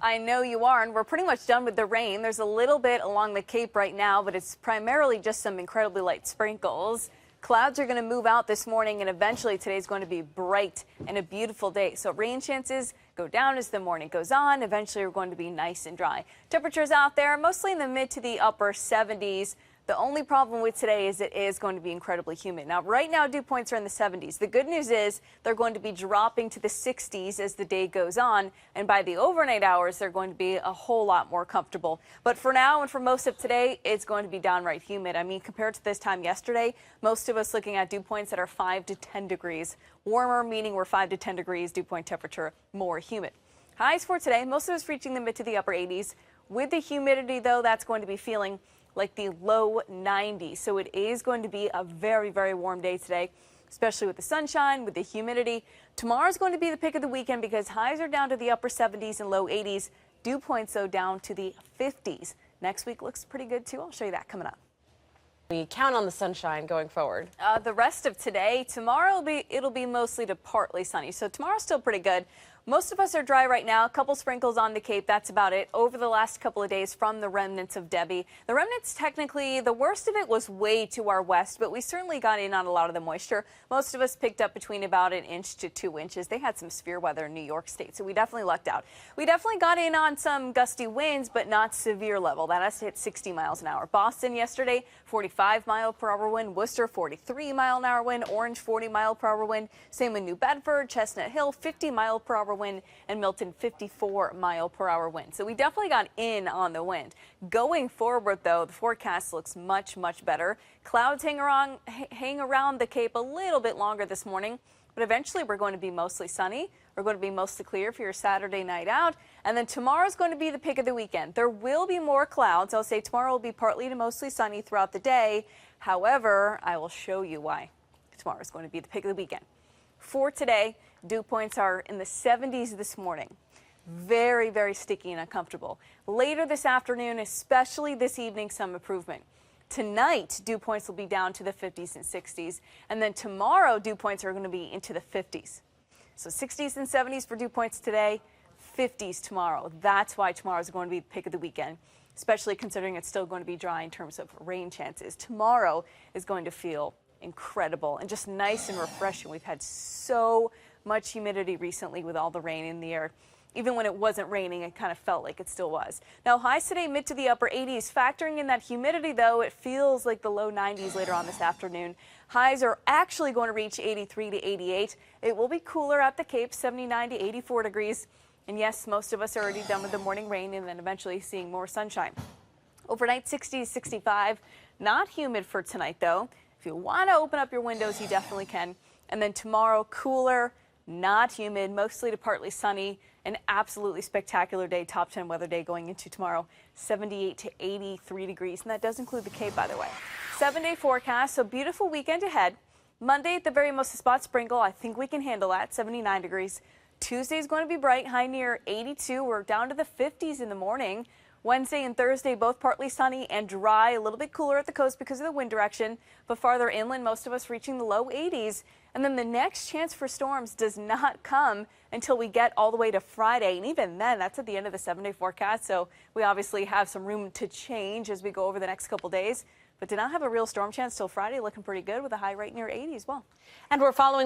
I know you are, and we're pretty much done with the rain. There's a little bit along the Cape right now, but it's primarily just some incredibly light sprinkles. Clouds are going to move out this morning, and eventually today's going to be bright and a beautiful day. So rain chances go down as the morning goes on. Eventually, we're going to be nice and dry. Temperatures out there mostly in the mid to the upper 70s. The only problem with today is it is going to be incredibly humid. Now, right now, dew points are in the 70s. The good news is they're going to be dropping to the 60s as the day goes on. And by the overnight hours, they're going to be a whole lot more comfortable. But for now and for most of today, it's going to be downright humid. I mean, compared to this time yesterday, most of us looking at dew points that are 5 to 10 degrees warmer, meaning we're 5 to 10 degrees dew point temperature more humid. Highs for today, most of us reaching the mid to the upper 80s. With the humidity, though, that's going to be feeling like the low 90s. So it is going to be a very, very warm day today, especially with the sunshine, with the humidity. Tomorrow's going to be the pick of the weekend because highs are down to the upper 70s and low 80s. Dew points, though, down to the 50s. Next week looks pretty good, too. I'll show you that coming up. We count on the sunshine going forward. The rest of today, tomorrow it'll be mostly to partly sunny. So tomorrow's still pretty good. Most of us are dry right now. A couple sprinkles on the Cape. That's about it. Over the last couple of days from the remnants of Debbie. The remnants, technically, the worst of it was way to our west, but we certainly got in on a lot of the moisture. Most of us picked up between about 1 inch to 2 inches. They had some severe weather in New York State, so we definitely lucked out. We definitely got in on some gusty winds, but not severe level. That has to hit 60 miles an hour. Boston yesterday, 45-mile-per-hour wind. Worcester, 43-mile-an-hour wind. Orange, 40-mile-per-hour wind. Same with New Bedford, Chestnut Hill, 50-mile-per-hour wind, and Milton 54-mile-per-hour wind. So we definitely got in on the wind. Going forward, though, the forecast looks much, much better. Clouds hang around the Cape a little bit longer this morning, but eventually we're going to be mostly sunny. We're going to be mostly clear for your Saturday night out. And then tomorrow's going to be the pick of the weekend. There will be more clouds. I'll say tomorrow will be partly to mostly sunny throughout the day. However, I will show you why tomorrow is going to be the pick of the weekend. For today, dew points are in the 70s this morning. Very, very sticky and uncomfortable. Later this afternoon, especially this evening, some improvement. Tonight, dew points will be down to the 50s and 60s. And then tomorrow, dew points are going to be into the 50s. So 60s and 70s for dew points today, 50s tomorrow. That's why tomorrow is going to be the pick of the weekend, especially considering it's still going to be dry in terms of rain chances. Tomorrow is going to feel incredible and just nice and refreshing. We've had so much humidity recently with all the rain in the air. Even when it wasn't raining, it kind of felt like it still was. Now, highs today mid to the upper 80s. Factoring in that humidity, though, it feels like the low 90s later on this afternoon. Highs are actually going to reach 83 to 88. It will be cooler at the Cape, 79 to 84 degrees. And yes, most of us are already done with the morning rain and then eventually seeing more sunshine. Overnight, 60 to 65. Not humid for tonight, though. If you want to open up your windows, you definitely can. And then tomorrow, cooler, not humid, mostly to partly sunny. An absolutely spectacular day, top 10 weather day going into tomorrow, 78 to 83 degrees. And that does include the Cape, by the way. 7-day forecast, so beautiful weekend ahead. Monday, at the very most, a spot sprinkle. I think we can handle that, 79 degrees. Tuesday is going to be bright, high near 82. We're down to the 50s in the morning. Wednesday and Thursday, both partly sunny and dry, a little bit cooler at the coast because of the wind direction, but farther inland, most of us reaching the low 80s. And then the next chance for storms does not come until we get all the way to Friday. And even then, that's at the end of the 7-day forecast. So we obviously have some room to change as we go over the next couple days, but did not have a real storm chance till Friday, looking pretty good with a high right near 80 as well. And we're following